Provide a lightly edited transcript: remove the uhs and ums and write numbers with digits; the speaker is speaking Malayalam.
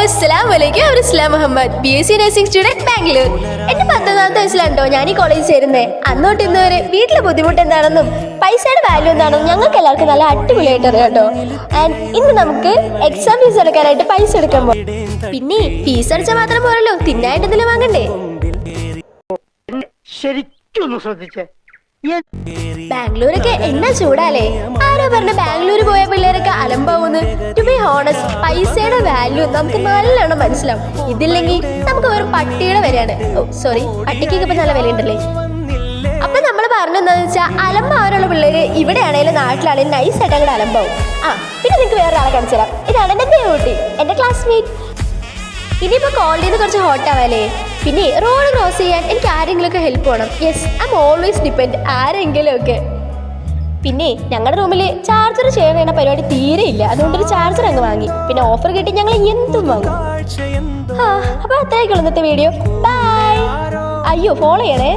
അസ്സലാമു Muhammad BSc nursing student Bangalore. എന്റെ 19ാമത്തെ വയസ്സിലാണ്ടോ ഞാൻ ഈ കോളേജിൽ ചേരുന്നേ. അന്നോട്ട് ഇന്ന് വരെ വീട്ടിലെ ബുദ്ധിമുട്ട് എന്താണെന്നും പൈസയുടെ വാല്യൂ എന്താണെന്നും ഞങ്ങൾക്ക് എല്ലാവർക്കും നല്ല അടിപൊളിയായിട്ട് അറിയാം കേട്ടോ. ആൻഡ് ഇന്ന് നമുക്ക് എക്സാം ഫീസ് എടുക്കാനായിട്ട് പൈസ എടുക്കാൻ പോകും. പിന്നെ ഫീസ് അടിച്ചാൽ മാത്രം പോരല്ലോ, തിന്നായിട്ട് എന്തെങ്കിലും വാങ്ങണ്ടേ. ശരിക്കും ശ്രദ്ധിച്ചേ, ബാംഗ്ലൂരൊക്കെ എന്നാ ചൂടാലേ. ആരോ പറഞ്ഞ ബാംഗ്ലൂർ പോയ പിള്ളേരൊക്കെ അലമ്പാവുന്നു. ടു ബി ഹോണസ്റ്റ്, പൈസയുടെ വാല്യൂ നമുക്ക് നല്ലോണം മനസ്സിലാവും. ഇതില്ലെങ്കിൽ നമുക്ക് ഒരു പട്ടിയുടെ വിലയാണ്. സോറി, പട്ടിക്കൊക്കെ ഇപ്പൊ നല്ല വിലയുണ്ടല്ലേ. അപ്പൊ നമ്മൾ പറഞ്ഞെന്താന്ന് വെച്ചാൽ അലമ്പാവാനുള്ള പിള്ളേര് ഇവിടെയാണെങ്കിലും നാട്ടിലാണെങ്കിലും നൈസായിട്ട് അങ്ങോട്ട് അലമ്പാവും. പിന്നെ നിങ്ങൾക്ക് വേറൊരാളെ കാണിച്ചു തരാം. ഇതാണ് എന്റെ ദേവൂട്ടി, എന്റെ ക്ലാസ്മേറ്റ്. ഇനിയിപ്പോ കോളേജിൽ നിന്ന് കുറച്ച് ഹോട്ടാവാലേ. പിന്നെ റോഡ് ക്രോസ് ചെയ്യാൻ എനിക്ക് ആരെങ്കിലുമൊക്കെ ഹെൽപ്പ് വേണം. Yes, I M always depend ആരെങ്കിലും ഒക്കെ. പിന്നെ ഞങ്ങളുടെ റൂമിൽ ചാർജർ ഷെയർ ചെയ്യുന്ന പരിപാടി തീരെ ഇല്ല. അതുകൊണ്ടൊരു ചാർജർ അങ്ങ് വാങ്ങി. പിന്നെ ഓഫർ കിട്ടി ഞങ്ങൾ എന്തും വാങ്ങും. അപ്പൊ അത്രയൊക്കെയുള്ളൂ ഇന്നത്തെ വീഡിയോ. ബൈ. അയ്യോ, ഫോളോ ചെയ്യണേ.